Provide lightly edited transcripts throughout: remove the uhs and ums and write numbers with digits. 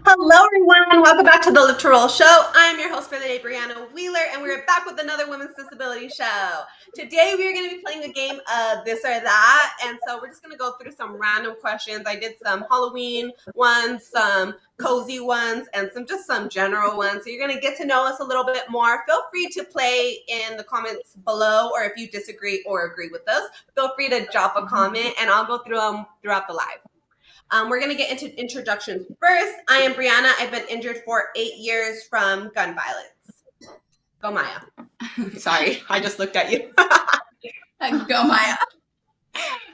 Hello, everyone. Welcome back to the Literal Show. I'm your host for the day, Brianna Wheeler, and we're back with another Women's Disability Show. Today, we're going to be playing a game of this or that, and so we're just going to go through some random questions. I did some Halloween ones, some cozy ones, and some general ones. So you're going to get to know us a little bit more. Feel free to play in the comments below, or if you disagree or agree with us, feel free to drop a comment, and I'll go through them throughout the live. We're going to get into introductions first. I am Brianna. I've been injured for 8 years from gun violence. Go Maya. Sorry, I just looked at you. Go Maya.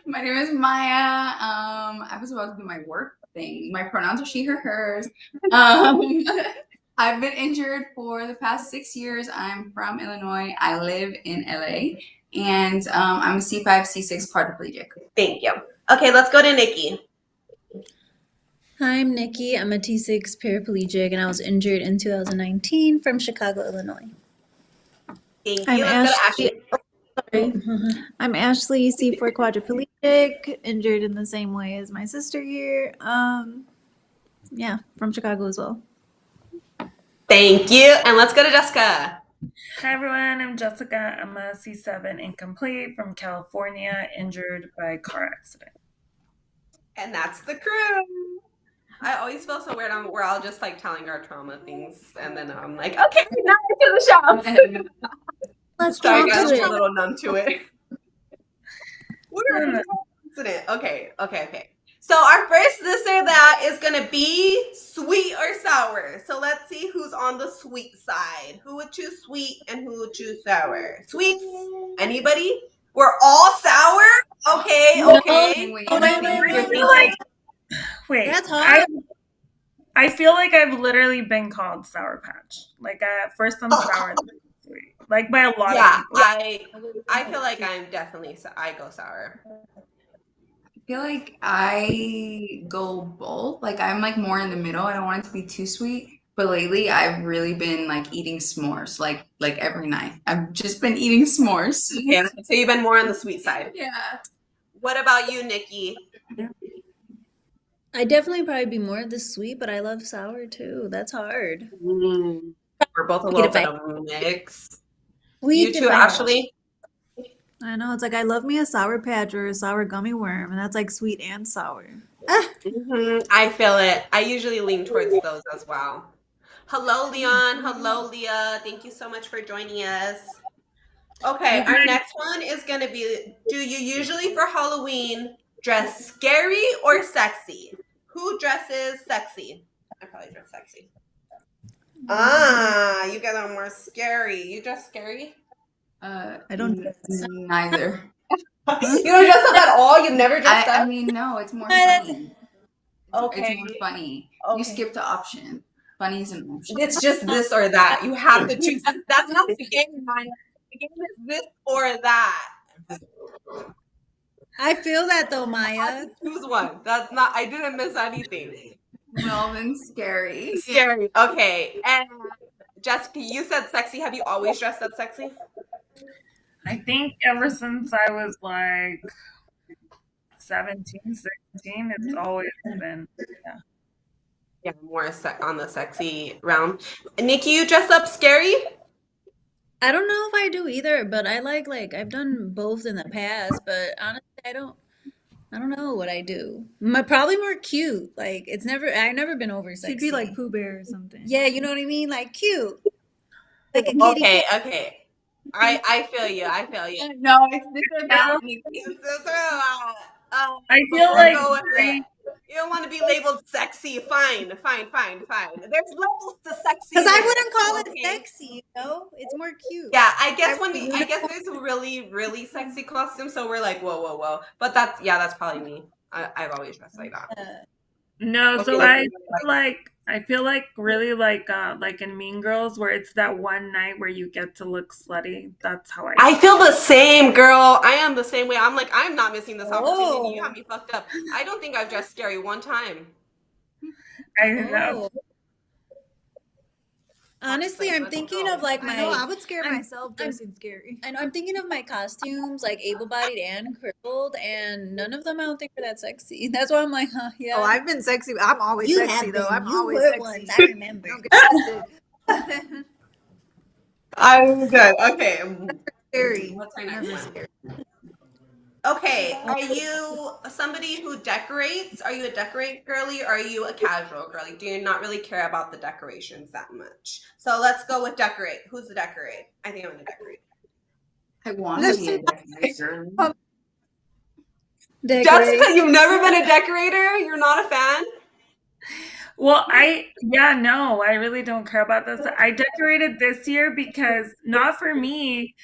My name is Maya. I was about to do my work thing. My pronouns are she, her, hers. I've been injured for the past 6 years. I'm from Illinois. I live in LA. And I'm a C5, C6 quadriplegic. Thank you. Okay, let's go to Nikki. Hi, I'm Nikki. I'm a T6 paraplegic, and I was injured in 2019 from Chicago, Illinois. Thank you. Let's go to Ashley. I'm Ashley, C4 quadriplegic, injured in the same way as my sister here. Yeah, from Chicago as well. Thank you. And let's go to Jessica. Hi everyone, I'm Jessica. I'm a C7 incomplete from California, injured by car accident. And that's the crew. I always feel so weird. We're all just like telling our trauma things, and then I'm like, okay, now to the show. Let's Sorry, talk guys, to I'm a it. little numb to it. Accident. Okay. So our first this or that is gonna be sweet or sour. So let's see who's on the sweet side. Who would choose sweet and who would choose sour? Sweet? Anybody? We're all sour? Okay. Wait, That's hard. I feel like I've literally been called Sour Patch. Like at first I'm sour, then sweet. Like by a lot of people. I feel like I'm definitely I go sour. I feel like I go both. Like I'm like more in the middle. I don't want it to be too sweet. But lately I've really been like eating s'mores like every night. I've just been eating s'mores. Okay, so you've been more on the sweet side. Yeah. What about you, Nikki? I definitely probably be more of the sweet, but I love sour too. That's hard. We're both a little bit of a mix. Sweet You too, Ashley? I know, it's like I love me a Sour Patch or a sour gummy worm, and that's like sweet and sour. I feel it. I usually lean towards those as well. Hello, Leon. Hello, Leah. Thank you so much for joining us. Okay, our next one is going to be, do you usually for Halloween dress scary or sexy? Who dresses sexy? I probably dress sexy. You guys are more scary. You dress scary? I don't dress. Neither. You don't dress up at all? You've never dressed up? I mean, no, it's more funny. Okay. It's more funny. Okay. You skip the option. Funny is an option. It's just this or that. You have to choose. That's not the game, Maya. The game is this or that. I feel that though, Maya. I have to choose one. That's not. I didn't miss anything. Well, then scary. Scary. Okay. And Jessica, you said sexy. Have you always dressed up sexy? I think ever since I was like 17, 16, it's always been, Yeah, more on the sexy realm. Nikki, you dress up scary? I don't know if I do either, but I like I've done both in the past, but honestly I don't know what I do. Probably more cute. Like I've never been over sexy. She'd be like Pooh Bear or something. Yeah, you know what I mean? Like cute. Like a kitty cat. Okay. I feel you. No, it's Yeah. I feel like you don't want to be labeled sexy. Fine. There's levels to sexy. Because I wouldn't call it sexy, you know? It's more cute. Yeah, I guess there's a really, really sexy costume, so we're like, whoa. But that's probably me. I've always dressed like that. No, Okay, so I feel like really like in Mean Girls where it's that one night where you get to look slutty. That's how I feel the same, girl. I am the same way. I'm like, I'm not missing this opportunity. You have me fucked up. I don't think I've dressed scary one time. I know. Honestly, I'm thinking of like I know I my. would scare I'm- myself dressing scary. I know I'm thinking of my costumes, like able-bodied and crippled, and none of them I don't think are that sexy. That's why I'm like, huh, yeah. Oh, I've been sexy. I'm always You sexy have though. been. I'm You always were sexy. once. I remember. Don't get twisted. I'm good. Okay. Scary. What's our next Never one? scary. Okay, are you somebody who decorates? Are you a decorate girly or are you a casual girly? Do you not really care about the decorations that much? So let's go with decorate. Who's the decorate? I think I'm gonna decorate. I want to be a decorator. Jessica, you've never been a decorator? You're not a fan? Well, I really don't care about this. I decorated this year because not for me,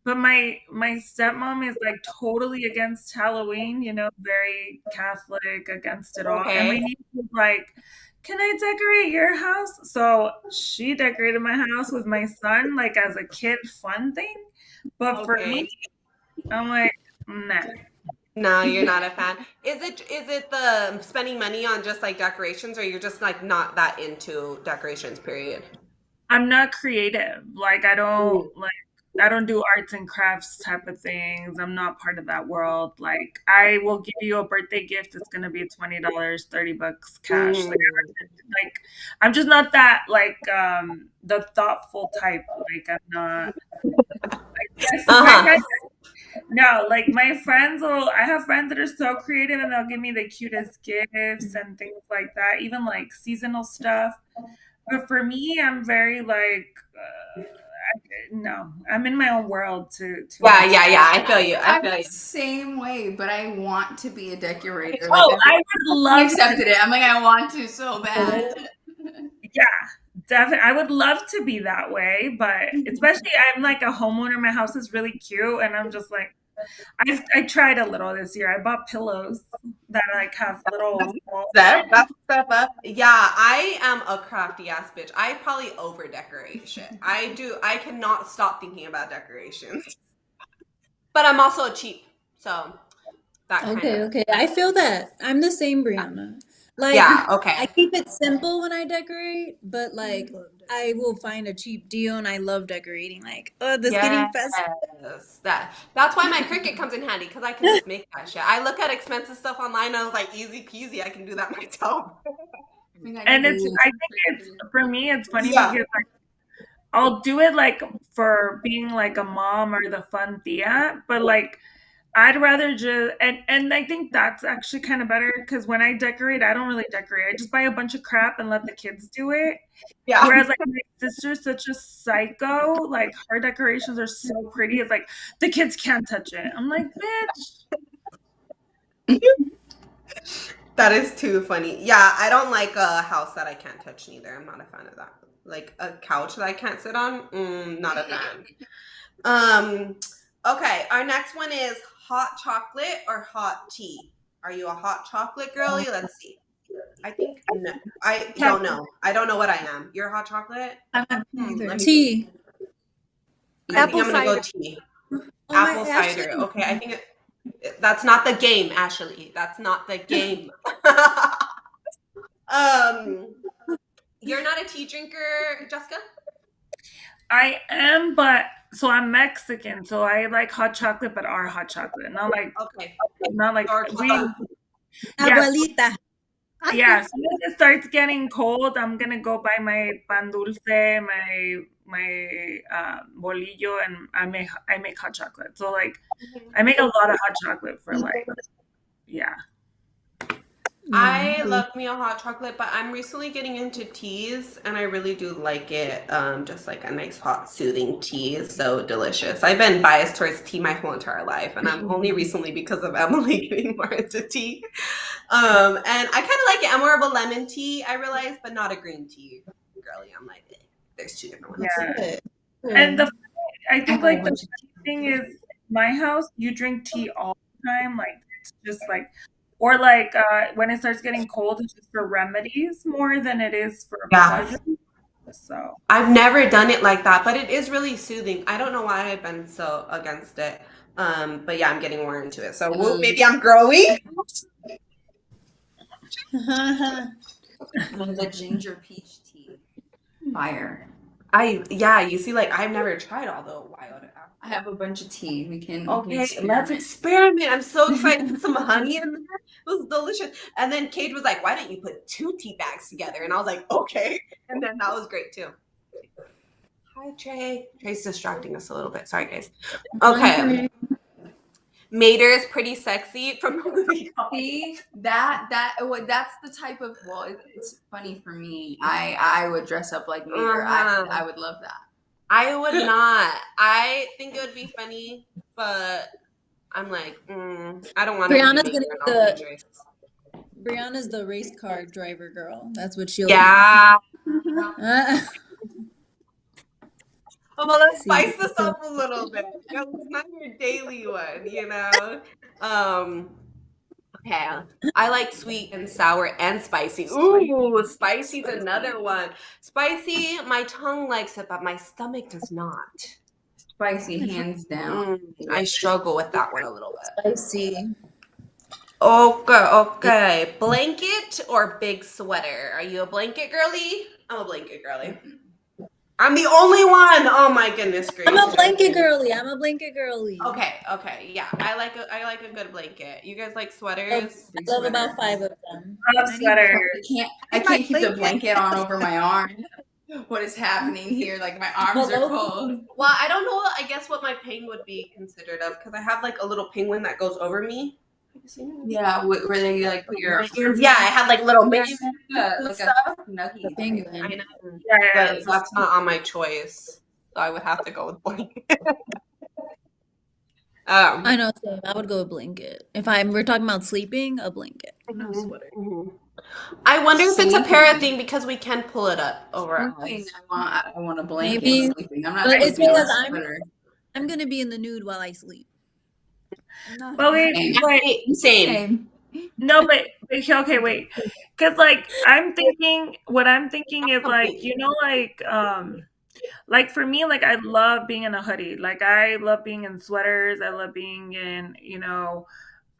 but my stepmom is like totally against Halloween, very Catholic, against it all. And my Okay. niece was like, "Can I decorate your house?" So she decorated my house with my son, like as a kid fun thing. But for me, I'm like, nah. No, you're not a fan. Is it the spending money on just like decorations or you're just like not that into decorations, period? I'm not creative. Like I don't do arts and crafts type of things. I'm not part of that world. Like I will give you a birthday gift. It's gonna be $20, $30 cash. Like I'm just not that like the thoughtful type. Like I'm not. Yes, my friends. No, like my friends I have friends that are so creative and they'll give me the cutest gifts and things like that, even like seasonal stuff. But for me, I'm very like, no, I'm in my own world to Yeah. I feel you. I I'm feel the you. same way, but I want to be a decorator. Oh, Like I would love accepted it. I'm like, I want to so bad. Yeah, definitely. I would love to be that way, but especially I'm like a homeowner. My house is really cute, and I'm just like, I tried a little this year. I bought pillows that like have little. That's step up. Yeah, I am a crafty ass bitch. I probably over decorate shit. I cannot stop thinking about decorations. But I'm also a cheap, so that kind of. Okay. I feel that. I'm the same, Brianna. Like, Yeah, okay. I keep it simple when I decorate, but like, I will find a cheap deal, and I love decorating. Like, oh, this getting festive. That's why my Cricut comes in handy because I can just make that shit. I look at expensive stuff online and I was like, easy peasy, I can do that myself. And I think it's for me, it's funny Yeah. because like, I'll do it like for being like a mom or the fun tia, but like I'd rather just and I think that's actually kind of better because when I decorate, I don't really decorate. I just buy a bunch of crap and let the kids do it. Yeah. Whereas like my sister's such a psycho, like her decorations are so pretty. It's like the kids can't touch it. I'm like, bitch. That is too funny. Yeah, I don't like a house that I can't touch neither. I'm not a fan of that. Like a couch that I can't sit on, not a fan. Okay, our next one is hot chocolate or hot tea. Are you a hot chocolate girly? Let's see. I think no. I don't know. I don't know what I am. You're hot chocolate? I'm not Tea. I think I'm gonna go tea. Apple cider. Okay, I think that's not the game, Ashley. That's not the game. You're not a tea drinker, Jessica? I am, but so I'm Mexican, so I like hot chocolate, but our hot chocolate, not like Abuelita. Yeah, as soon as it starts getting cold, I'm gonna go buy my pan dulce, my bolillo, and I make hot chocolate. So like, I make a lot of hot chocolate for like, yeah. I love me a hot chocolate, but I'm recently getting into teas and I really do like it. Just like a nice hot soothing tea is so delicious. I've been biased towards tea my whole entire life and I'm only recently because of Emily getting more into tea. And I kind of like it. I'm more of a lemon tea, I realize, but not a green tea girly. I'm like, there's two different ones. Yeah. And I think like the thing is my house, you drink tea all the time. Like it's just like, or like when it starts getting cold, it's just for remedies more than it is for pleasure. So I've never done it like that, but it is really soothing. I don't know why I've been so against it. But yeah, I'm getting more into it. So maybe I'm growing. The ginger peach tea. Fire. You see, like, I've never tried all the wild. I have a bunch of tea. We can Okay, experiment. let's experiment. I'm so excited. Put some honey in there. It was delicious. And then Cage was like, why don't you put 2 tea bags together? And I was like, okay. And then that was great too. Hi, Trey. Trey's distracting us a little bit. Sorry, guys. Okay. Mater is pretty sexy from the movie. See, that's the type of, well, it's funny for me. I would dress up like Mater. I would love that. I would not. I think it would be funny, but I'm like, I don't want to Brianna's be gonna Mater be in all my choice. Brianna's the race car driver girl. That's what she'll Yeah. be. Well, let's spice this up a little bit. It's not your daily one, you know? Okay. I like sweet and sour and spicy. Ooh, spicy's another one. Spicy, my tongue likes it, but my stomach does not. Spicy, hands down. I struggle with that one a little bit. Spicy. Okay. Blanket or big sweater? Are you a blanket girly? I'm a blanket girly. I'm the only one. Oh my goodness gracious. I'm a blanket girly. Okay. Yeah. I like a good blanket. You guys like sweaters? I love about 5 of them. I love sweaters. I can't keep the blanket on over my arm. What is happening here? Like my arms are cold. Well, I don't know. I guess what my pain would be considered of, because I have like a little penguin that goes over me. Have you seen it? Yeah, where they like put your Yeah, I have like little mini like stuff. a nugget. Penguin. I know, Yeah, but that's not on my choice, so I would have to go with blanket. I know, same. I would go with blanket. If we're talking about sleeping, a blanket. No sweater. I wonder if it's a para thing because we can pull it up over our Sleeping, eyes. I want a blanket. Maybe. Sleeping. I'm not. But it's sleeping on because a sweater. I'm gonna be in the nude while I sleep. But wait, Same. no, but okay, wait, because like what I'm thinking is like, you know, like for me, like I love being in a hoodie. Like I love being in sweaters. I love being in, you know,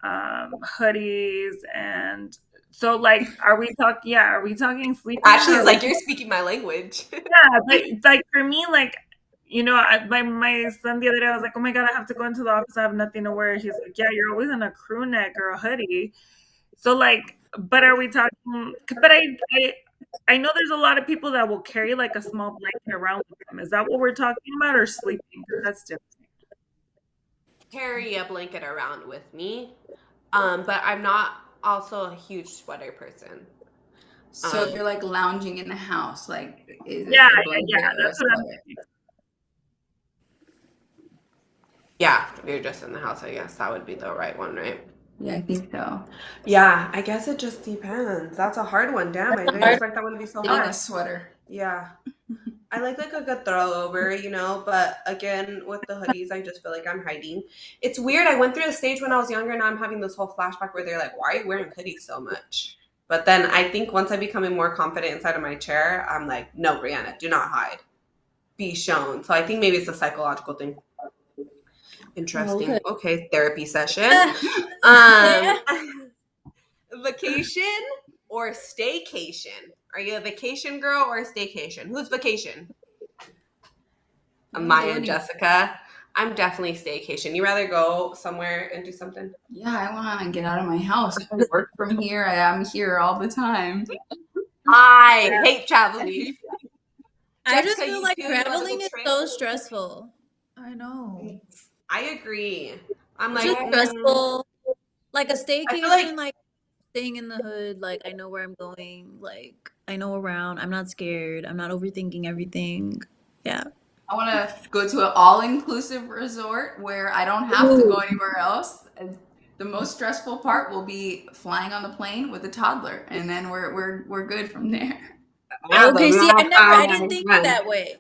hoodies. And so like, are we talking sleeping? Ashley's like, you're speaking my language. Yeah, like for me, like, you know, my son the other day, I was like, oh my God, I have to go into the office. I have nothing to wear. He's like, yeah, you're always in a crew neck or a hoodie. So like, but are we talking, but I know there's a lot of people that will carry like a small blanket around with them. Is that what we're talking about, or sleeping? That's different. Carry a blanket around with me, but I'm not also a huge sweater person. So if you're like lounging in the house, like is it Yeah, a blanket or a that's what I'm sweater? thinking. Yeah, if you're just in the house, I guess that would be the right one, right? Yeah, I think so. Yeah, I guess it just depends. That's a hard one. Damn, I didn't expect that one to be so On hard. a sweater. Yeah. I like a good throw over, you know, but again, with the hoodies, I just feel like I'm hiding. It's weird. I went through a stage when I was younger, and now I'm having this whole flashback where they're like, why are you wearing hoodies so much? But then I think once I become more confident inside of my chair, I'm like, no, Brianna, do not hide. Be shown. So I think maybe it's a psychological thing. Interesting. Okay, therapy session. Vacation or staycation? Are you a vacation girl or a staycation? Who's vacation? Maya and Jessica. I'm definitely staycation. You rather go somewhere and do something? Yeah, I want to get out of my house. I work from here. I'm here all the time. I hate traveling. I just feel like traveling is so stressful. I know. I agree. I'm like, just stressful. Like a staycation, like staying in the hood, like I know where I'm going, like I know around. I'm not scared. I'm not overthinking everything. Yeah. I want to go to an all-inclusive resort where I don't have to go anywhere else. And the most stressful part will be flying on the plane with a toddler, and then we're good from there. Okay, see, I didn't think that way.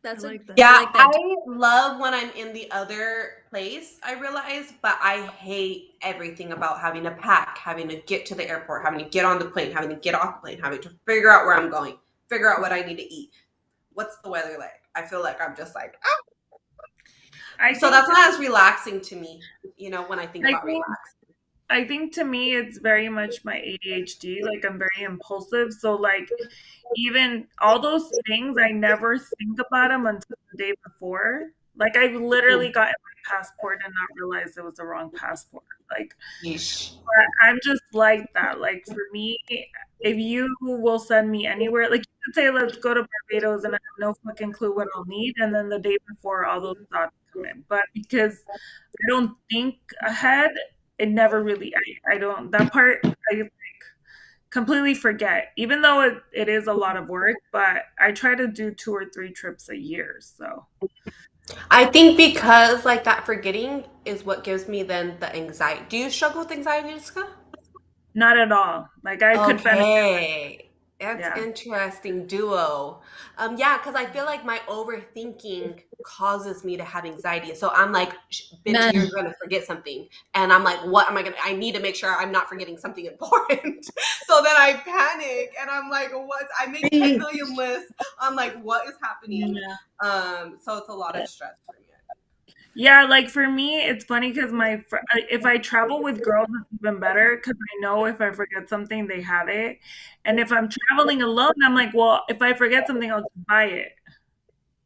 That's like that. Yeah, I like that. I love when I'm in the other place, I realize, but I hate everything about having to pack, having to get to the airport, having to get on the plane, having to get off the plane, having to figure out where I'm going, figure out what I need to eat. What's the weather like? I feel like I'm just like, oh. So that's not as relaxing to me, you know, when I think about relaxing. I think to me it's very much my ADHD. Like I'm very impulsive. So like even all those things, I never think about them until the day before. Like I've literally gotten my passport and not realized it was the wrong passport. Like Yeesh. I'm just like that. Like for me, if you will send me anywhere, like you could say, let's go to Barbados, and I have no fucking clue what I'll need, and then the day before, all those thoughts come in. But because I don't think ahead, it never really. I don't that part. I completely forget, even though it is a lot of work. But I try to do 2 or 3 trips a year. So I think because like that forgetting is what gives me then the anxiety. Do you struggle with anxiety, Jessica? not at all. Like I could benefit. Okay. That's Yeah. interesting duo. Yeah, because I feel like my overthinking causes me to have anxiety. So I'm like, bitch, Men. you're gonna forget something. And I'm like, what am I gonna I need to make sure I'm not forgetting something important. So then I panic and I'm like, what I make 10 million lists. I'm like, what is happening? Yeah. So it's a lot of stress for me. Yeah, like for me, it's funny because if I travel with girls, it's even better because I know if I forget something, they have it. And if I'm traveling alone, I'm like, well, if I forget something, I'll just buy it.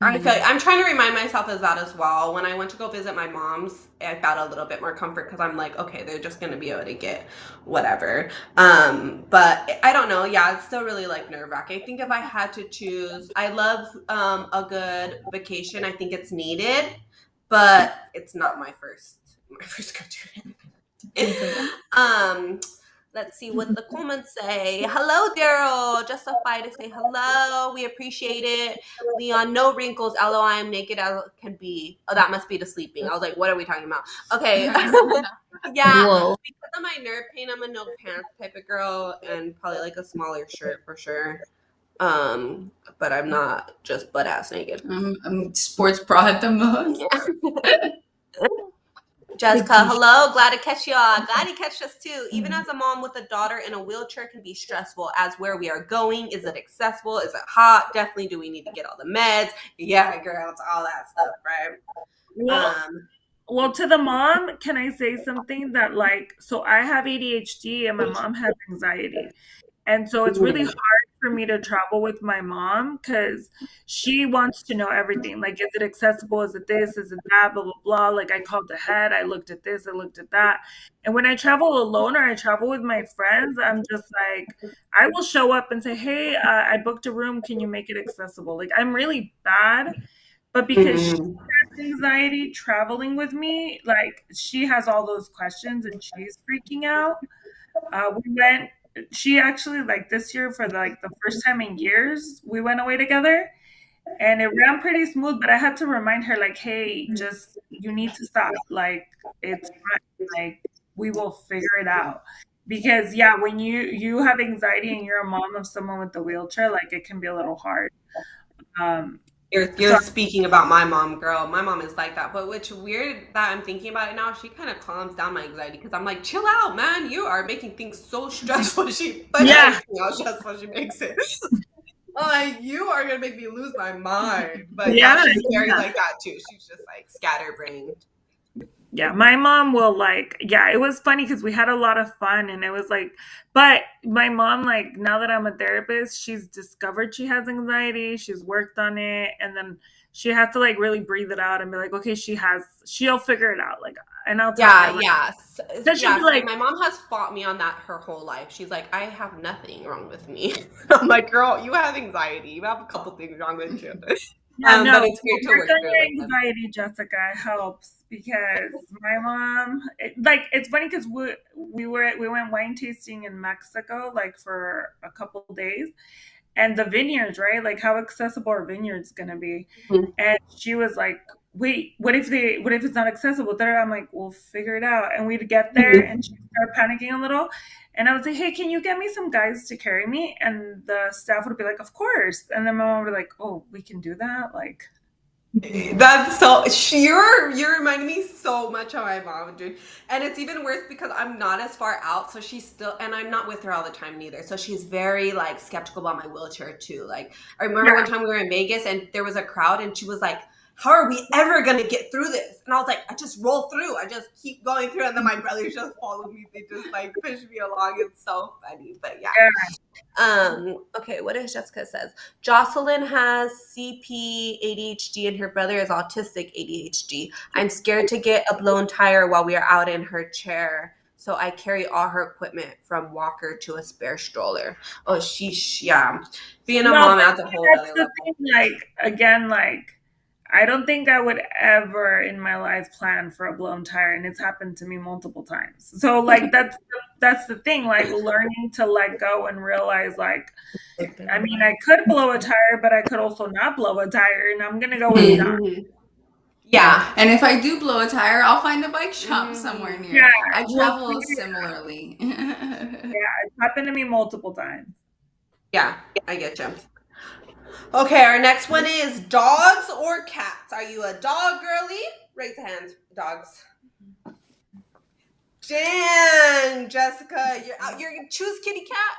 I feel I'm trying to remind myself of that as well. When I went to go visit my mom's, I felt a little bit more comfort because I'm like, okay, they're just gonna be able to get whatever. But I don't know. Yeah, it's still really like nerve wracking. I think if I had to choose, I love a good vacation. I think it's needed, but it's not my first go-to. Let's see what the comments say. Hello, Daryl. Justify to say hello. We appreciate it. Leon, no wrinkles. LO, I am naked as can be. Oh, that must be the sleeping. I was like, what are we talking about? Okay. Yeah. Whoa. Because of my nerve pain, I'm a no pants type of girl and probably like a smaller shirt for sure. But I'm not just butt ass naked. I'm sports bra at the most. Jessica, hello. Glad to catch y'all. Glad to catch us too. Even as a mom with a daughter in a wheelchair can be stressful as where we are going. Is it accessible? Is it hot? Definitely do we need to get all the meds? Yeah, girl, it's all that stuff, right? Well, well, to the mom, can I say something that like, so I have ADHD and my mom has anxiety. And so it's really hard for me to travel with my mom because she wants to know everything. Like, is it accessible? Is it this? Is it that? Blah, blah, blah. Like, I called ahead. I looked at this. I looked at that. And when I travel alone or I travel with my friends, I'm just like, I will show up and say, hey, I booked a room. Can you make it accessible? Like, I'm really bad. But because she Mhm. has anxiety traveling with me, like, she has all those questions and she's freaking out. We went. She actually like this year for like the first time in years we went away together, and it ran pretty smooth. But I had to remind her like, "Hey, just you need to stop. Like it's fine. Like we will figure it out." Because yeah, when you have anxiety and you're a mom of someone with a wheelchair, like it can be a little hard. Um, You're so speaking about my mom, girl. My mom is like that. But which weird that I'm thinking about it now, she kind of calms down my anxiety because I'm like, chill out, man. You are making things so stressful. But she yeah, makes me how stressful she makes it. I'm like, you are gonna make me lose my mind. But yeah, yeah, she's very like that too. She's just like scatterbrained. yeah, my mom will like, yeah, it was funny because we had a lot of fun and it was like, but my mom, like, now that I'm a therapist, she's discovered she has anxiety, she's worked on it, and then she has to like really breathe it out and be like, okay, she'll figure it out. Like, and I'll tell her, Yeah, like, yeah, then she'll yeah. be Same. like, My mom has fought me on that her whole life. She's like, I have nothing wrong with me. I'm like, girl, you have anxiety. You have a couple things wrong with you. yeah, But no, it's great to work work on through it your with them. anxiety, Jessica, helps because my mom, like, it's funny because we went wine tasting in Mexico like for a couple days, and the vineyards, right? Like, how accessible are vineyards going to be? And she was like, "Wait, what if it's not accessible there?" I'm like, "We'll figure it out." And we'd get there, and she started panicking a little, and I would say, "Hey, can you get me some guys to carry me?" And the staff would be like, "Of course." And then my mom would be like, "Oh, we can do that." Like, That's so you're reminding me so much of my mom, dude. And it's even worse because I'm not as far out, so she's still and I'm not with her all the time neither. So she's very skeptical about my wheelchair too. Like I remember one yeah, time we were in Vegas and there was a crowd and she was like, how are we ever going to get through this? And I was like, I just roll through. I just keep going through. And then my brothers just follow me. They just like push me along. It's so funny. But yeah. Okay, what does Jessica says? Jocelyn has CP ADHD and her brother is autistic ADHD. I'm scared to get a blown tire while we are out in her chair. So I carry all her equipment from walker to a spare stroller. Oh, sheesh, yeah. Being a mom adds a whole other level. Thing, like, again, like, I don't think I would ever in my life plan for a blown tire, and it's happened to me multiple times. So like that's the thing, like learning to let go and realize, like, I mean, I could blow a tire, but I could also not blow a tire, and I'm gonna go with not. Yeah. And if I do blow a tire, I'll find a bike shop somewhere near. Yeah, I travel similarly. Yeah, it's happened to me multiple times. Yeah, I get you. Okay, our next one is dogs or cats. Are you a dog girly? Raise your hands, dogs. Jan, Jessica, you're choose kitty cat.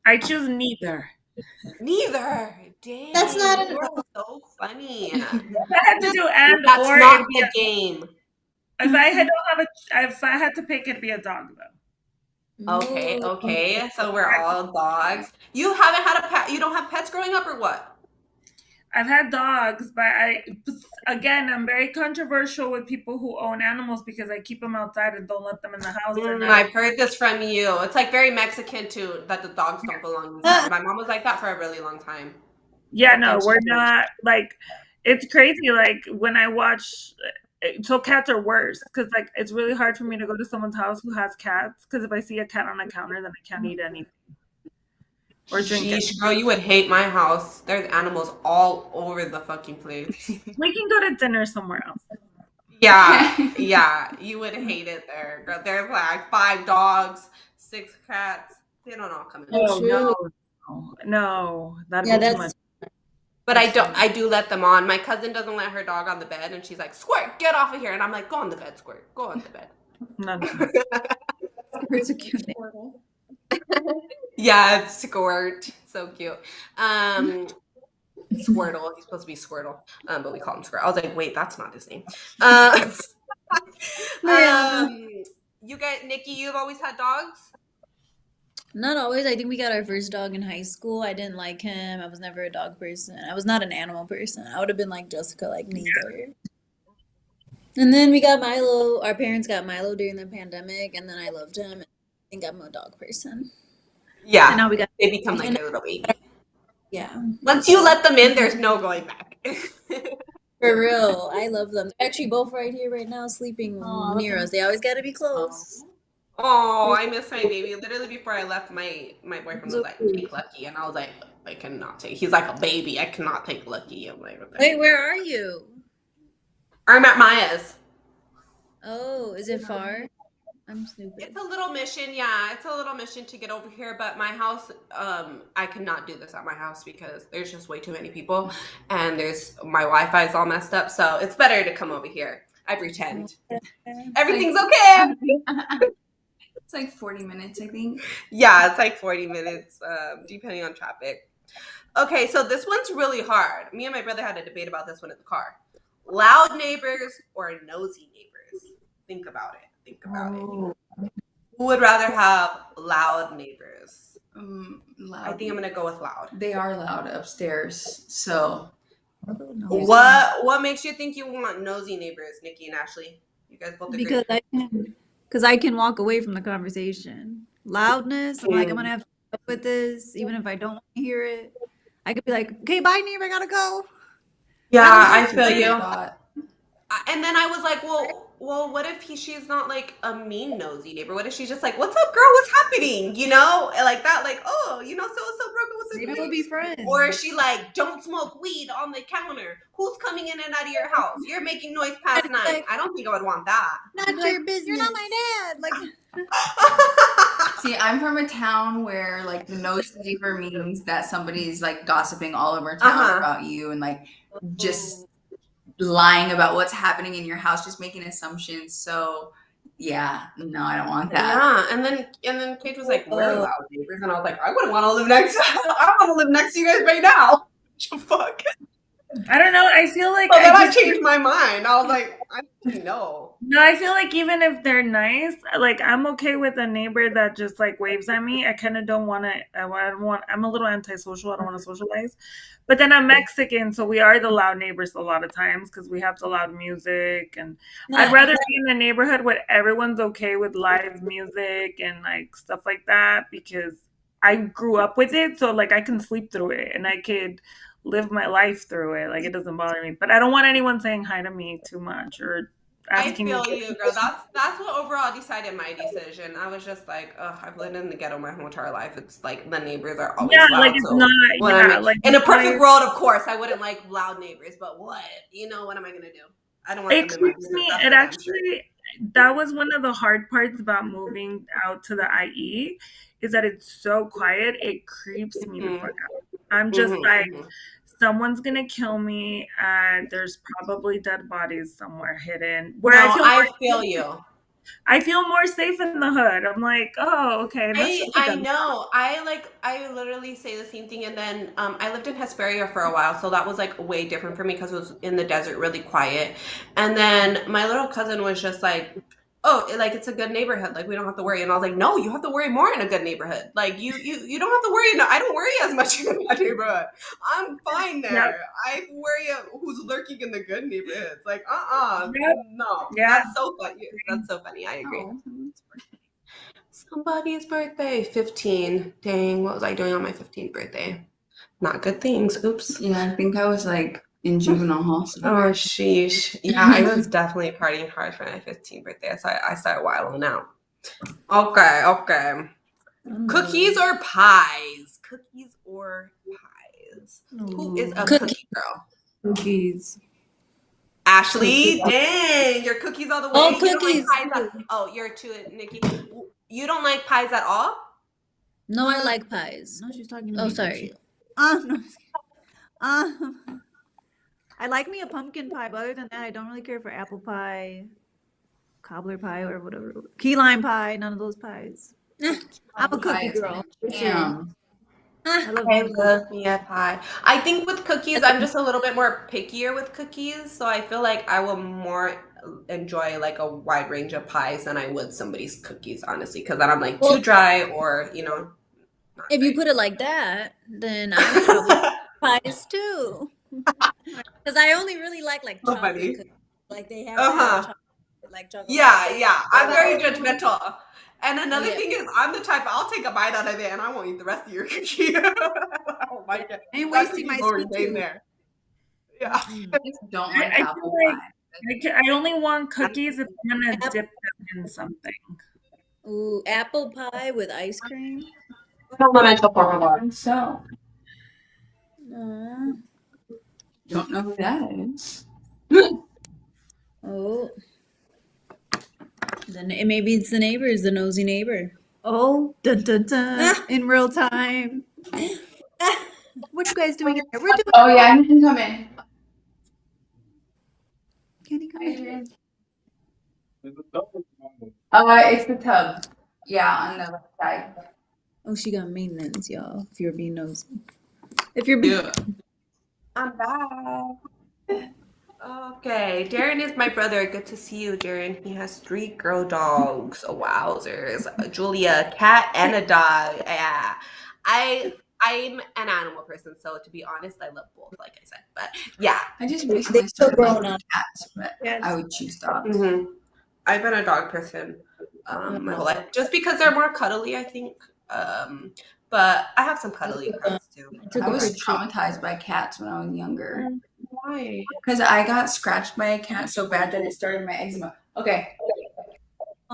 I choose neither. Neither. Dang, That's not you're so funny. If I had to do and That's or not the game. if I had to pick, it'd be a dog though. Okay. So we're all dogs. You haven't had a pet. You don't have pets growing up, or what? I've had dogs, but I'm very controversial with people who own animals because I keep them outside and don't let them in the house. I've heard this from you. It's like very Mexican too, that the dogs don't belong inside. My mom was like that for a really long time. Yeah, no, we're not. Like, it's crazy. Like when I watch, so cats are worse because like it's really hard for me to go to someone's house who has cats because if I see a cat on a counter, then I can't eat anything. Or drink it. Girl, you would hate my house. There's animals all over the fucking place. We can go to dinner somewhere else. Yeah, you would hate it there. Girl, there's like 5 dogs, 6 cats. They don't all come in. No, that'd be too much. But I do let them on. My cousin doesn't let her dog on the bed, and she's like, "Squirt, get off of here!" And I'm like, "Go on the bed, Squirt. Go on the bed." Squirt's a cute name. Yeah, it's Squirt. So cute. Squirtle. He's supposed to be Squirtle, but we call him Squirt. I was like, wait, that's not his name. You guys, Nikki, you've always had dogs? Not always. I think we got our first dog in high school. I didn't like him. I was never a dog person. I was not an animal person. I would have been like Jessica, like neither. And then we got Milo. Our parents got Milo during the pandemic, and then I loved him. I think I'm a dog person. Yeah. And now they become like a little baby. Yeah. Once you let them in, there's no going back. For real. I love them. They're actually both right here right now sleeping near us. They always got to be close. Oh, I miss my baby. Literally before I left, my boyfriend was like, take Lucky. And I was like, I cannot take. He's like a baby. I cannot take Lucky. I'm like, okay. Wait, where are you? I'm at Maya's. Oh, is it far? I'm stupid. It's a little mission, yeah. It's a little mission to get over here, but my house, I cannot do this at my house because there's just way too many people, and my Wi-Fi is all messed up, so it's better to come over here. I pretend everything's okay. It's like 40 minutes, I think. Yeah, it's like 40 minutes, depending on traffic. Okay, so this one's really hard. Me and my brother had a debate about this one in the car. Loud neighbors or nosy neighbors? Think about it. Who would rather have loud neighbors? Loud. I think I'm gonna go with loud. They are loud upstairs. So what makes you think you want nosy neighbors, Nikki and Ashley? You guys both agree? Because I can walk away from the conversation. Loudness, I'm like, I'm gonna have to put up with this, even if I don't want to hear it. I could be like, okay, bye neighbor, I gotta go. Yeah, I feel you. And then I was like, well, what if she's not like a mean nosy neighbor? What if she's just like, what's up, girl? What's happening? You know, like that, like, oh, so broken. What's up? Maybe we'll be friends. Or is she like, don't smoke weed on the counter? Who's coming in and out of your house? You're making noise past 9. I don't think I would want that. Not your business. You're not my dad. Like. See, I'm from a town where like the nosy neighbor means that somebody's like gossiping all over town about you and like just lying about what's happening in your house, just making assumptions. So yeah, no, I don't want that. Yeah, and then Kate was like, we're loud neighbors, and I was like, I wouldn't want to live next. I want to live next to you guys right now. Fuck. I don't know. I feel like So then I changed my mind. I was like, I know. No, I feel like even if they're nice, like I'm okay with a neighbor that just like waves at me. I kind of don't want to. I don't want. I'm a little antisocial. I don't want to socialize. But then I'm Mexican, so we are the loud neighbors a lot of times because we have the loud music. And I'd rather be in a neighborhood where everyone's okay with live music and like stuff like that because I grew up with it. So like I can sleep through it and I could live my life through it. Like it doesn't bother me. But I don't want anyone saying hi to me too much or I asking me. feel you, girl. That's what overall decided my decision. I was just like, ugh, I've lived in the ghetto my whole entire life. It's like the neighbors are Yeah, always like loud. it's So not. when Yeah, like in a perfect noise. world, of course, I wouldn't like loud neighbors. But what? What am I gonna do? I don't want It them in my keeps business. me. That's It for damn sure. actually. That was one of the hard parts about moving out to the IE, is that it's so quiet. It creeps me the fuck out. I'm just like, someone's gonna kill me. There's probably dead bodies somewhere hidden. Where No, I feel you. I feel more safe in the hood. I'm like, oh, okay, that's just like I a know. I literally say the same thing. And then I lived in Hesperia for a while, so that was like way different for me because it was in the desert, really quiet. And then my little cousin was just like, "Oh, like it's a good neighborhood. Like we don't have to worry." And I was like, "No, you have to worry more in a good neighborhood. Like you don't have to worry. No, I don't worry as much in my neighborhood. I'm fine yep, there. I worry who's lurking in the good neighborhoods. Like yep, no. yeah. That's so funny. That's so funny. I agree." Oh, Somebody's birthday, 15. Dang, what was I doing on my 15th birthday? Not good things. Oops. yeah, I think I was like in juvenile hall Oh, somewhere. sheesh. Yeah, I was definitely partying hard for my 15th birthday. So I started wilding out. Okay. Cookies or pies? Cookies or pies? Who is a Cookie. cookie girl? Cookies. Ashley, dang, you're cookies all the way. Oh, You don't like cookies. pies oh, you're too, Nikki. You don't like pies at all? No, I like pies. No, she's talking to Oh, me. sorry. No. I like me a pumpkin pie, but other than that, I don't really care for apple pie, cobbler pie, or whatever. Key lime pie, none of those pies. I'm a cookie girl. For sure. Damn. I love I good cookies. love me a pie. I think with cookies, I'm just a little bit more pickier with cookies, so I feel like I will more enjoy like a wide range of pies than I would somebody's cookies, honestly, because then I'm like too Well, dry or not if you great. put it like that, then I'm probably pies too. Because I only really like So chocolate funny. cookies. Like they have to have Uh-huh. chocolate, like chocolate frosting. Yeah. I'm very Oh judgmental. And another yeah. thing is, I'm the type I'll take a bite out of it and I won't eat the rest of your cookie. I don't like it. I ain't That wasting cookie my will sweet remain tooth. there. Yeah. I just don't like I feel apple like pie. I only want cookies if I'm gonna dip them in something. Ooh, apple pie with ice cream. So, Aw. don't know who that is. Oh, then maybe it's the neighbors, the nosy neighbor. Oh, dun dun dun! In real time. What you guys doing in there? We're doing. Oh yeah, you can come in. Can you come in? It's the tub. Yeah, on the left side. Oh, she got maintenance, y'all. If you're being nosy. If you're being. Yeah. I'm back. Okay, Darren is my brother. Good to see you, Darren. He has 3 girl dogs. Oh, wowzers. Julia, a cat and a dog. Yeah. I'm an animal person, so to be honest, I love both, like I said. But yeah. I just They recently still started grown liking up. cats, but Yes. I would choose dogs. I've been a dog person my whole life, just because they're more cuddly, I think. But I have some cuddly cats too. I was traumatized by cats when I was younger. Why? Because I got scratched by a cat so bad that it started my eczema. Okay.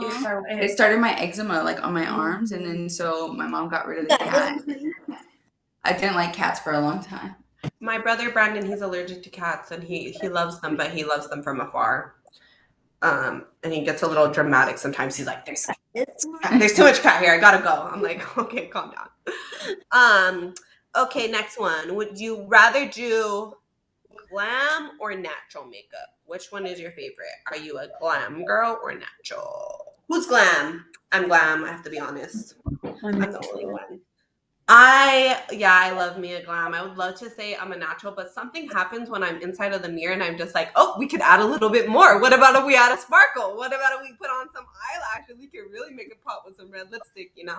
It started my eczema like on my arms, and then so my mom got rid of the cat. I didn't like cats for a long time. My brother Brandon, he's allergic to cats, and he loves them, but he loves them from afar. And he gets a little dramatic sometimes. He's like, "There's too much cat here. I gotta go." I'm like, "Okay, calm down." Okay, next one. Would you rather do glam or natural makeup? Which one is your favorite? Are you a glam girl or natural? Who's glam? I'm glam. I have to be honest. I'm the only one. I love me a glam. I would love to say I'm a natural, but something happens when I'm inside of the mirror and I'm just like, oh, we could add a little bit more. What about if we add a sparkle? What about if we put on some eyelashes? We could really make it pop with some red lipstick, you know?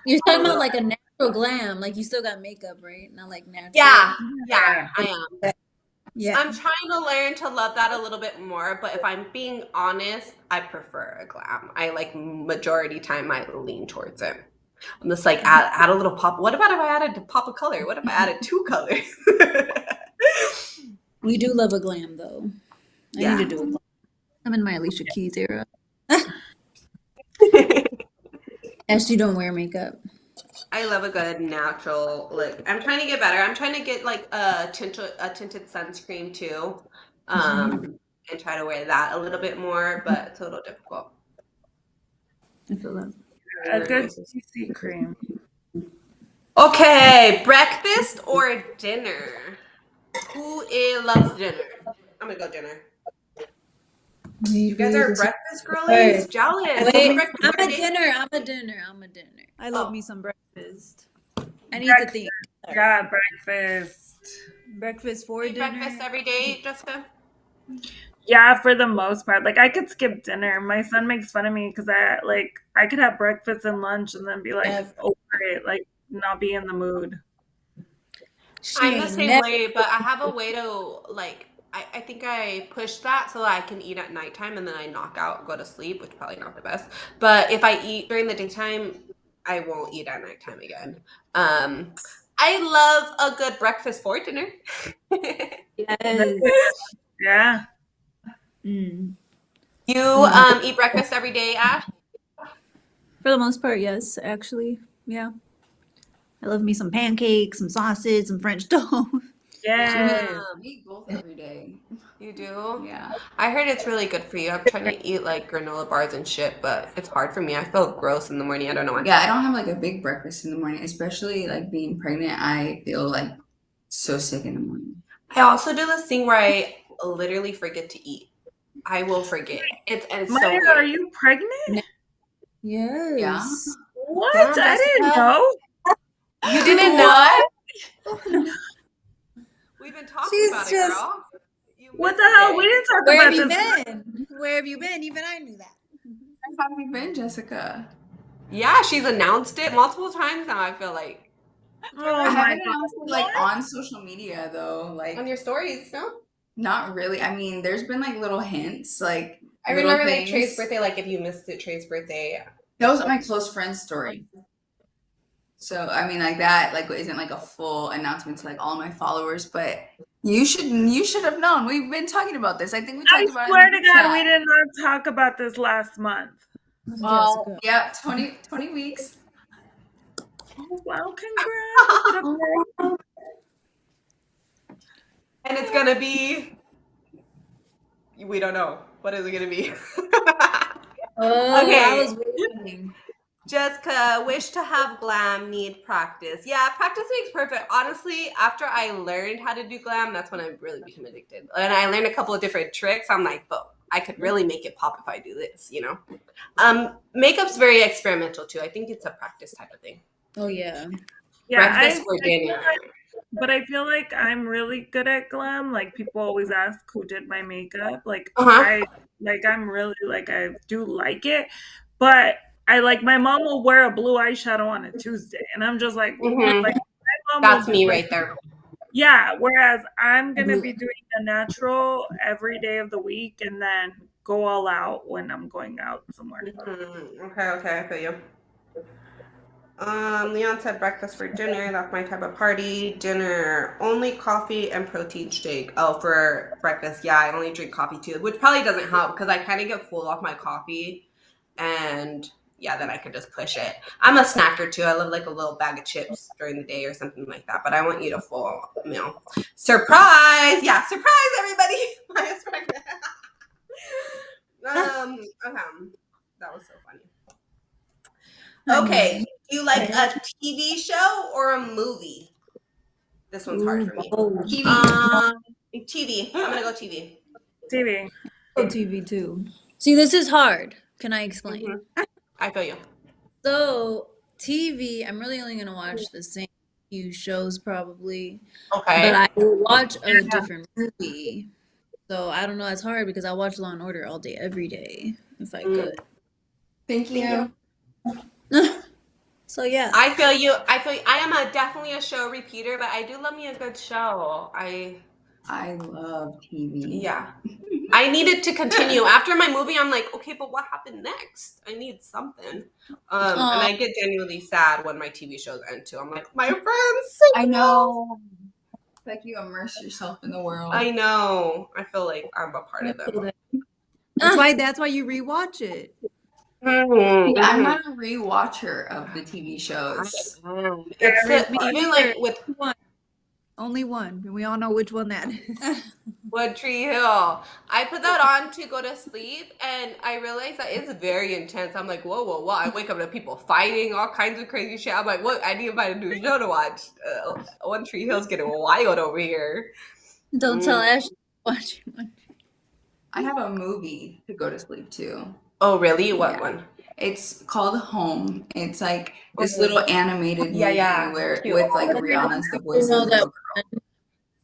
You're talking about like a natural glam, like you still got makeup, right? Not like natural. Yeah, Yeah. I am. Yeah. I'm trying to learn to love that a little bit more, but if I'm being honest, I prefer a glam. I like majority time I lean towards it. I'm just like add a little pop. What about if I added a pop of color? What if I added 2 colors? We do love a glam though. I Yeah. need to do a glam. I'm in my Alicia Keys era. Ashley don't wear makeup. I love a good natural look. I'm trying to get better. I'm trying to get like a tinted sunscreen too, and try to wear that a little bit more, but it's a little difficult. I feel that. A good CC cream. Okay, breakfast or dinner? Who loves dinner? I'm gonna go dinner. You guys are breakfast girlies? Jealous. Wait, Breakfast I'm a every day? dinner. I'm a dinner. I'm a dinner. I love Oh. me some breakfast. I need to think. Yeah, breakfast. Breakfast for Eat dinner. breakfast every day, Jessica? Yeah, for the most part. Like I could skip dinner. My son makes fun of me because I could have breakfast and lunch and then be like Never. over it, like not be in the mood. I'm the same way, but I have a way to like. I think I push that so that I can eat at nighttime and then I knock out, go to sleep, which is probably not the best. But if I eat during the daytime, I won't eat at nighttime again. I love a good breakfast for dinner. Yes. Yeah. Mm. You eat breakfast every day, Ash? For the most part, yes, actually. Yeah. I love me some pancakes, some sausage, some French toast. Yeah. We eat both every day. You do? Yeah. I heard it's really good for you. I'm trying to eat like granola bars and shit, but it's hard for me. I feel gross in the morning. I don't know why. Yeah, I don't have like a big breakfast in the morning, especially like being pregnant. I feel like so sick in the morning. I also do this thing where I literally forget to eat. I will forget. It's so Maya, weird. are you pregnant? Yes. Yeah. What? Damn, I didn't Jessica. know. You didn't know? We've been talking She's about just- it, girl. You What the missed hell? it. We didn't talk Where about have you this. been? Where have you been? Even I knew that. How have you been, Jessica? Yeah, she's announced it multiple times now, I feel like. Oh I my haven't god. announced it like on social media though. Like On your stories, no? not really. I mean, there's been like little hints, like I little remember like things. Trey's birthday, like if you missed it, Trey's birthday. That was my close friend's story. So I mean, like that, like isn't like a full announcement to like all my followers, but you should have known. We've been talking about this. I think we I talked about it. swear in to the God, chat. we did not talk about this last month. Well, Jessica. yeah, 20 weeks. Oh, wow, congrats. And it's gonna be. We don't know. What is it gonna be? Oh, Okay. I was waiting. Jessica, wish to have glam, need practice. Yeah, practice makes perfect. Honestly, after I learned how to do glam, that's when I really became addicted. And I learned a couple of different tricks. I'm like, oh, I could really make it pop if I do this, you know? Makeup's very experimental too. I think it's a practice type of thing. Oh yeah. Yeah, Breakfast for dinner. but I feel like I'm really good at glam. Like people always ask who did my makeup. Like Uh-huh. I'm really like I do like it, but I like my mom will wear a blue eyeshadow on a Tuesday, and I'm just like, Mhm. like my mom That's will me do, right there. Yeah, whereas I'm gonna be doing the natural every day of the week, and then go all out when I'm going out somewhere. Okay, I feel you. Leon said breakfast for dinner. That's my type of party. Dinner, only coffee and protein shake. Oh, for breakfast, yeah, I only drink coffee too, which probably doesn't help because I kind of get full off my coffee, and yeah, then I could just push it. I'm a snacker too. I love like a little bag of chips during the day or something like that, but I won't eat a full meal. Surprise! Yeah, surprise everybody! Maya's pregnant. Okay, that was so funny. Okay, do you like a TV show or a movie? This one's hard for me. TV. TV. I'm gonna go TV. TV. TV too. See, this is hard. Can I explain? I feel you. So TV, I'm really only gonna watch the same few shows probably, but Okay. I will watch a different movie. So I don't know. It's hard because I watch Law and Order all day, every day, if I could. Thank you. So yeah. I feel you. I am definitely a show repeater, but I do love me a good show. I love TV. Yeah. I needed to continue. After my movie, I'm like, okay, but what happened next? I need something. And I get genuinely sad when my TV shows end too. I'm like, my friends. I know. Like you immerse yourself in the world. I know. I feel like I'm a part of them. That's why you rewatch it. Mm-hmm. I'm not a rewatcher of the TV shows. Even like with one. Only one. And we all know which one that is. One Tree Hill. I put that on to go to sleep, and I realized that it's very intense. I'm like, whoa, whoa, whoa. I wake up to people fighting, all kinds of crazy shit. I'm like, what? I need to find a new show to watch. One Tree Hill's getting wild over here. Don't tell Ashley to watch one. I have a movie to go to sleep to. Oh, really? What one? It's called Home. It's like this little animated movie where Cute. with like Rihanna's the voice of the little girl.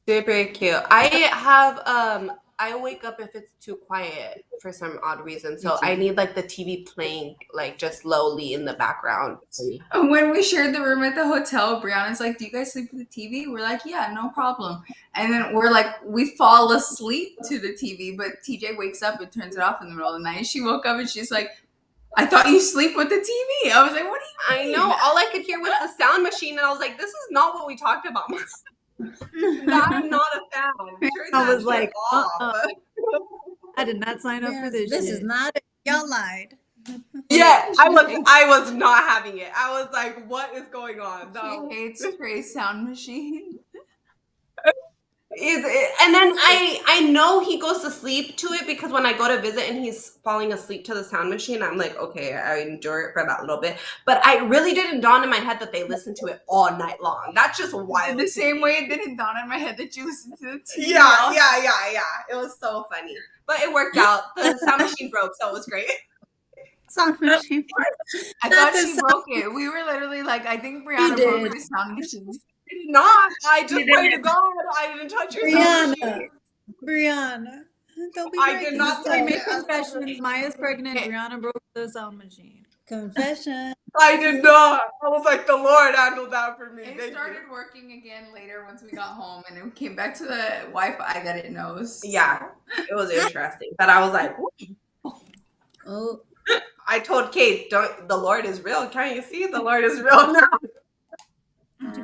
Super cute. I have I wake up if it's too quiet for some odd reason. So I need like the TV playing like just slowly in the background. When we shared the room at the hotel, Brianna's like, "Do you guys sleep with the TV?" We're like, "Yeah, no problem." And then we're like, we fall asleep to the TV, but TJ wakes up and turns it off in the middle of the night. She woke up and she's like, "I thought you sleep with the TV." I was like, "What do you mean?" I know. All I could hear was the sound machine, and I was like, "This is not what we talked about." I'm not a fan. I was like, I did not sign up for this. This is not it. Y'all lied. Yeah, I was not having it. I was like, what is going on? No. She hates Trey's sound machine. And then I know he goes to sleep to it because when I go to visit and he's falling asleep to the sound machine, I'm like, okay, I endure it for that little bit. But I really didn't dawn in my head that they listen to it all night long. That's just wild. The same way it didn't dawn in my head that you listened to the TV. Yeah. It was so funny. But it worked out. The sound machine broke, so it was great. Sound machine. I thought she broke it. We were literally like, I think Brianna broke the sound machine. I did not. I just prayed to God. I didn't touch your sound machine. Brianna. Don't be I did not I touch make it. confessions. Maya's pregnant. Brianna broke the sound machine. Confession. I did not. I was like, the Lord handled that for me. It started working again later once we got home, and it came back to the Wi-Fi that it knows. Yeah, it was interesting. But I was like, oh. I told Kate, the Lord is real. Can't you see? The Lord is real now.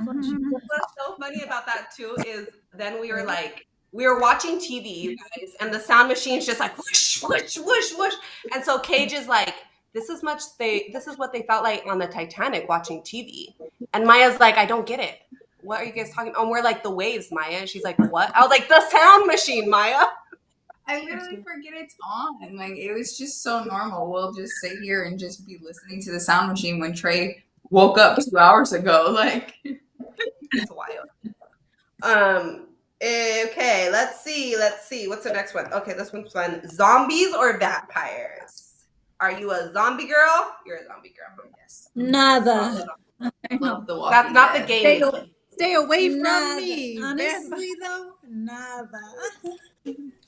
What's so funny about that too is then we were watching TV, you guys, and the sound machine's just like whoosh, whoosh, whoosh, whoosh. And so Cage is like, this is what they felt like on the Titanic watching TV. And Maya's like, I don't get it. What are you guys talking about? And we're like, the waves, Maya. And she's like, what? I was like, the sound machine, Maya. I literally forget it's on. Like, it was just so normal. We'll just sit here and just be listening to the sound machine when Trey woke up 2 hours ago. Like, it's wild. Okay, let's see. What's the next one? Okay, this one's fun. Zombies or vampires? Are you a zombie girl? You're a zombie girl. Yes. Nada. Love the Walking That's not Dead. the game. Stay away from Nada. me. Honestly, though, nada.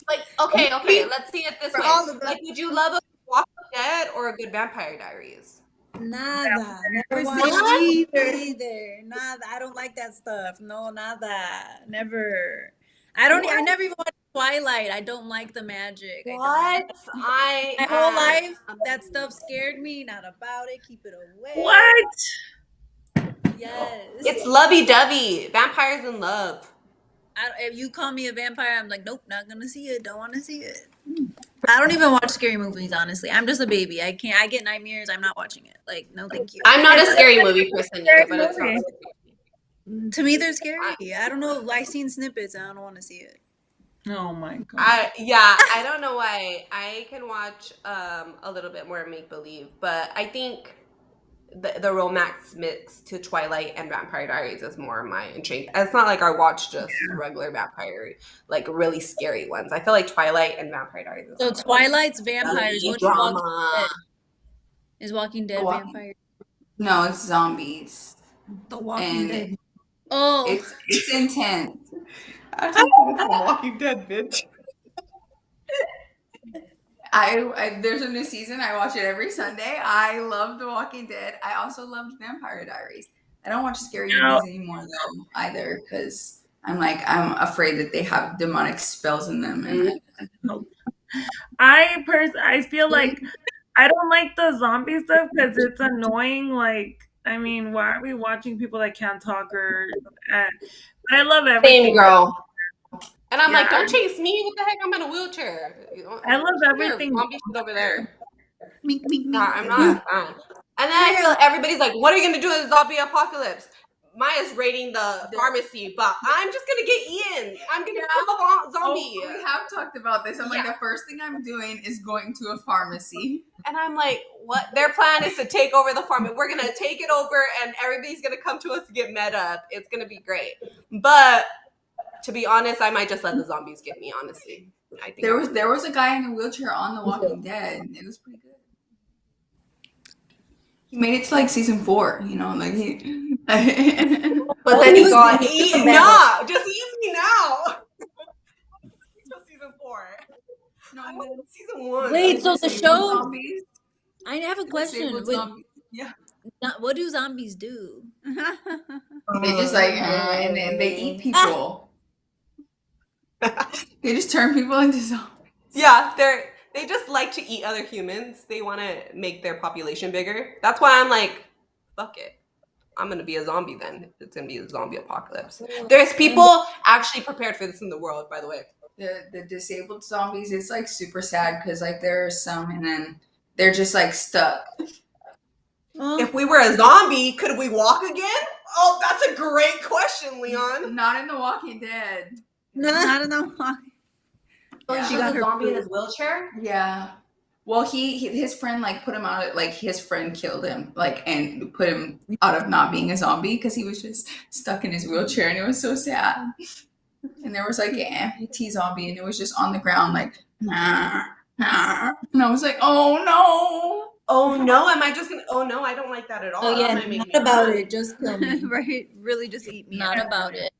Like, okay, let's see it this way. Like, would you love a Walking Dead or a good Vampire Diaries? Nada. Never What? watched either. Nada. I don't like that stuff. No, nada. Never. I never even watched Twilight. I don't like the magic. What? My whole life, that stuff scared me. Not about it. Keep it away. What? Yes. It's lovey-dovey. Vampires in love. If you call me a vampire, I'm like, nope, not gonna see it. Don't want to see it. I don't even watch scary movies, honestly. I'm just a baby. I get nightmares. I'm not watching it. Like, no, thank you. I'm not a scary movie person either, but it's not scary. To me, they're scary. I don't know. I've seen snippets. I don't want to see it. Oh my God. I don't know why. I can watch a little bit more make-believe, but I think the romance mix to Twilight and Vampire Diaries is more my intrigue. It's not like I watch just regular vampire, like really scary ones. I feel like Twilight and Vampire Diaries is So Twilight's vampires. What drama. is Walking Dead? Is Walking Dead vampire? No, it's zombies. The Walking Dead. Oh, It's intense. I just think it's The Walking Dead, bitch. There's a new season. I watch it every Sunday. I love The Walking Dead. I also loved Vampire Diaries. I don't watch scary movies anymore though either because I'm afraid that they have demonic spells in them. And I feel like I don't like the zombie stuff because it's annoying. Like, I mean, why are we watching people that can't talk but I love Same, everything. girl. And I'm Yeah, like, don't chase me. What the heck? I'm in a wheelchair. I love There, everything. zombie shit over there. Mink, mink, No, mink. I'm not a fan. And then I feel everybody's like, what are you gonna do in the zombie apocalypse? Maya's raiding the pharmacy, but I'm just gonna get Ian. I'm gonna kill a zombie. Oh, we have talked about this. I'm like, the first thing I'm doing is going to a pharmacy. And I'm like, what? Their plan is to take over the farm, and we're gonna take it over, and everybody's gonna come to us to get met up. It's gonna be great. But to be honest, I might just let the zombies get me. Honestly, I think there was a guy in a wheelchair on The Walking Dead. It was pretty good. He made it to like season 4. You know, like he. But then he got eaten. Nah, just eat me now. Until season 4. No, I want season 1. wait, so the show. Zombies. I have a question. Disabled With, zombies. Yeah. what do zombies do? They just like and then they eat people. They just turn people into zombies. Yeah, they just like to eat other humans. They want to make their population bigger. That's why I'm like, fuck it. I'm gonna be a zombie then. It's gonna be a zombie apocalypse. There's people actually prepared for this in the world, by the way. The disabled zombies, it's like super sad because like there are some and then they're just like stuck. If we were a zombie, could we walk again? Oh, that's a great question, Leon. Not in The Walking Dead. Not enough. Yeah. She got a zombie in his wheelchair? Yeah. Well, his friend like put him out. Like his friend killed him, like and put him out of not being a zombie because he was just stuck in his wheelchair, and it was so sad. And there was like an amputee zombie, and it was just on the ground, like nah, nah. And I was like, oh no. Oh no, am I just gonna? Oh no, I don't like that at all. Oh yeah, That might make not me about mad. it. Just kill me. Right? Really just eat me. Not about it.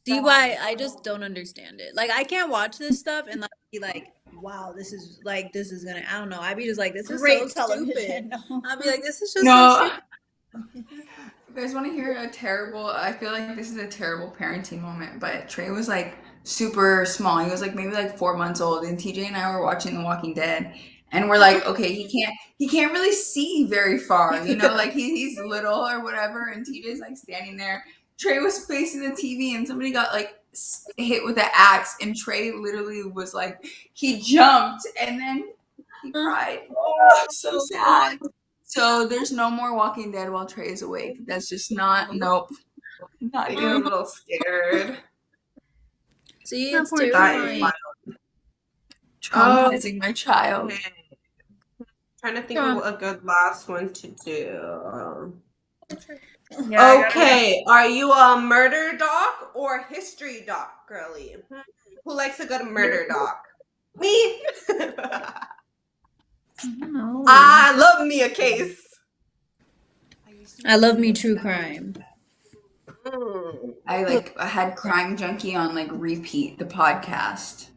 See why I just don't understand it. Like I can't watch this stuff and like be like, wow, this is gonna. I don't know. I'd be just like, this is Great so television. stupid. I'd be like, this is just so No. stupid. You guys want to hear a terrible? I feel like this is a terrible parenting moment, but Trey was like super small. He was like maybe like 4 months old, and TJ and I were watching The Walking Dead, and we're like, okay, he can't really see very far, you know, like he's little or whatever, and TJ's like standing there. Trey was facing the TV, and somebody got like hit with an axe, and Trey literally was like, he jumped, and then he cried. Oh, so sad. So there's no more Walking Dead while Trey is awake. That's just not, nope. Not I'm a even. little scared. See, Not it's poor terrifying. Traumatizing my child. Okay. Trying to think of a good last one to do. Yeah, Okay, are you a murder doc or history doc, girly? Who likes a good murder doc? Me. No. I love me a case. I love me true crime. I had Crime Junkie on like repeat the podcast.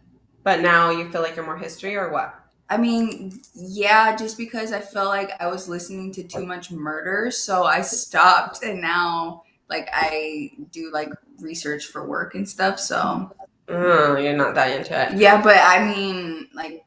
But now you feel like you're more history or what? I mean, yeah, just because I felt like I was listening to too much murder, so I stopped, and now like I do like research for work and stuff. So You're not that into it. yeah, but I mean, like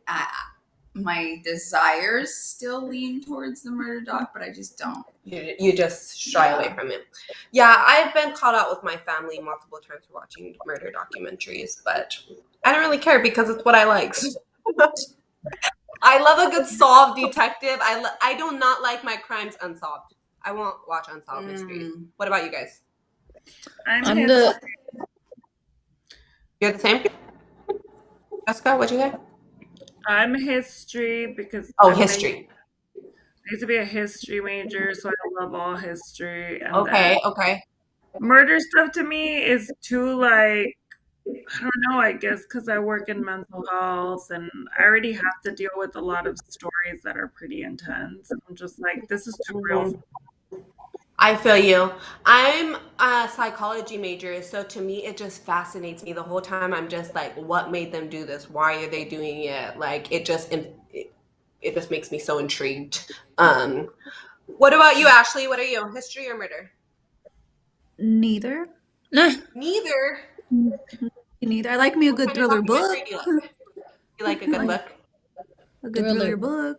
my desires still lean towards the murder doc, but I just don't. You just shy away from it. Yeah, I've been caught out with my family multiple times for watching murder documentaries, but I don't really care because it's what I like. I love a good solved detective. I do not like my crimes unsolved. I won't watch unsolved mysteries. What about you guys? I'm the You're the same? Jessica, what'd you say? I'm history because History. I used to be a history major, so I love all history. And Okay. murder stuff to me is too like, I don't know, I guess because I work in mental health and I already have to deal with a lot of stories that are pretty intense. I'm just like, this is too real. I feel you. I'm a psychology major, so to me, it just fascinates me the whole time. I'm just like, what made them do this? Why are they doing it? Like, it just makes me so intrigued. What about you, Ashley? What are you? History or murder? Neither. Neither. Neither. I like me a What good kind of thriller documentary book. do you like? You like a good Like book? a good Thriller. thriller book.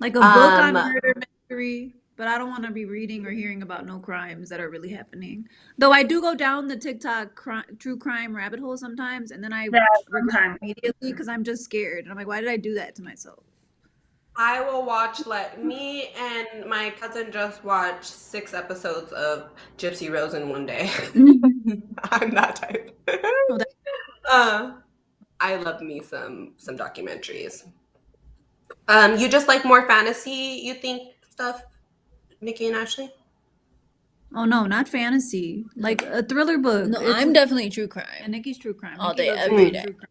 Like a book on Um, murder mystery. But I don't want to be reading or hearing about no crimes that are really happening. Though I do go down the TikTok true crime rabbit hole sometimes, and then I Yeah, regret sometimes. it immediately because I'm just scared. And I'm like, why did I do that to myself? I will watch, like, me and my cousin just watched 6 episodes of Gypsy Rose in one day. I'm that type. Oh, that, uh, I love me some documentaries. You just like more fantasy, you think, stuff, Nikki and Ashley? oh no, not fantasy. Like a thriller book. No, It's I'm definitely true and crime Nikki's true crime. all Nikki day, loves a every good Mm, day. true crime.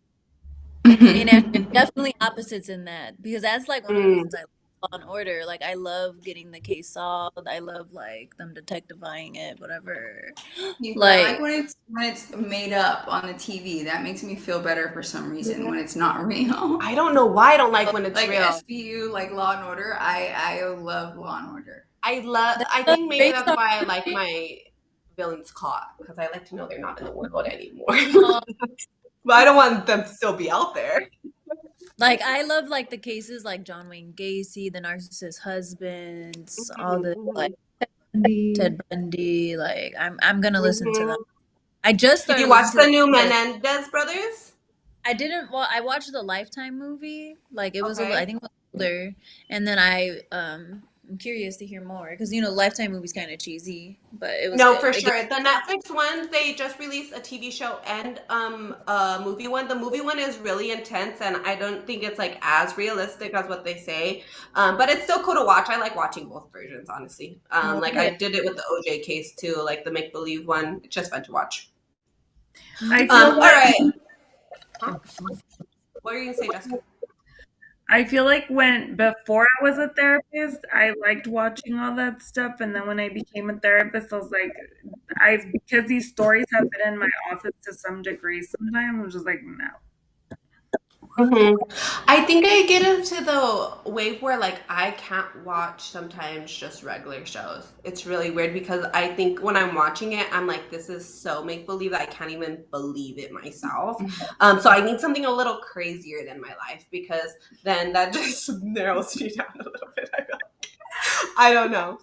Me and Ashley are definitely opposites in that because that's like one of the mm. reasons I love Law and Order. Like I love getting the case solved. I love like them detectivying it, whatever. I like Like when it's made up on the TV. That makes me feel better for some reason when it's not real. I don't know why I don't like when it's Like real. SVU, like Law and Order. I love Law and Order. I that's think maybe based that's on why I like my villains caught, because I like to know they're not in the world anymore. uh, But I don't want them to still be out there. like I love like the cases like John Wayne Gacy, the narcissist husbands, all the like Bundy. Ted Bundy. Like I'm gonna listen to them. Mhm. I just Did you started watch listening to the them new because Menendez brothers? I didn't. Well, I watched the Lifetime movie. Like it was a little. I Okay. think it was older, and then I'm curious to hear more because Lifetime movie's kind of cheesy, but it was No, good. for It gave, sure. The Netflix ones, they just released a TV show and a movie one. The movie one is really intense, and I don't think it's like as realistic as what they say. But it's still cool to watch. I like watching both versions, honestly. oh, Like I okay. did it with the OJ case too, like the make believe one. It's just fun to watch. I feel All like right. Huh? What are you gonna say, Jessica? I feel like when before I was a therapist, I liked watching all that stuff, and then when I became a therapist, I was like, I because these stories have been in my office to some degree. Sometimes I'm just like, no. Hmm. I think I get into the wave where like I can't watch sometimes just regular shows. It's really weird because I think when I'm watching it, I'm like, this is so make believe that I can't even believe it myself. So I need something a little crazier than my life because then that just narrows me down a little bit. I feel. I don't know.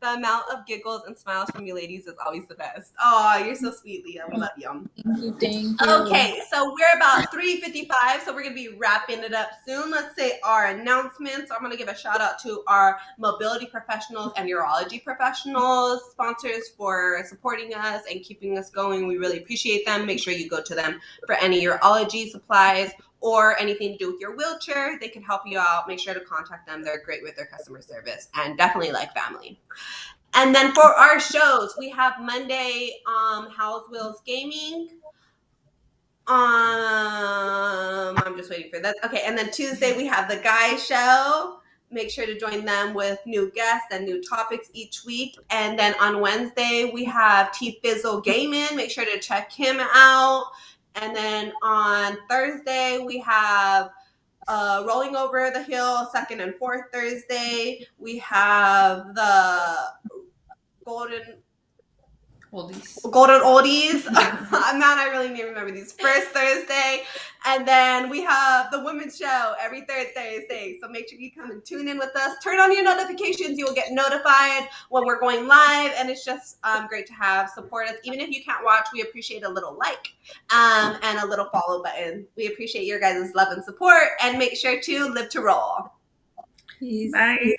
The amount of giggles and smiles from you ladies is always the best. Oh, you're so sweet, Leah. We love you. Thank you, thank you. Okay, so we're about 3:55, so we're gonna be wrapping it up soon. Let's say our announcements. I'm gonna give a shout out to our mobility professionals and urology professionals, sponsors for supporting us and keeping us going. We really appreciate them. Make sure you go to them for any urology supplies or anything to do with your wheelchair. They can help you out. Make sure to contact them. They're great with their customer service and definitely like family. And then for our shows, we have Monday, House Wheels Gaming. I'm just waiting for that. Okay, and then Tuesday we have the Guy Show. Make sure to join them with new guests and new topics each week. And then on Wednesday we have T Fizzle Gaming. Make sure to check him out. And then on Thursday we have Rolling Over the Hill, second and fourth Thursday. We have the Golden Oldies. Oldies. Man, I really need to remember these. First Thursday. And then we have the women's show every third Thursday. So make sure you come and tune in with us. Turn on your notifications. You will get notified when we're going live. And it's just great to have support us. Even if you can't watch, we appreciate a little like and a little follow button. We appreciate your guys' love and support. And make sure to live to roll. Peace. Bye.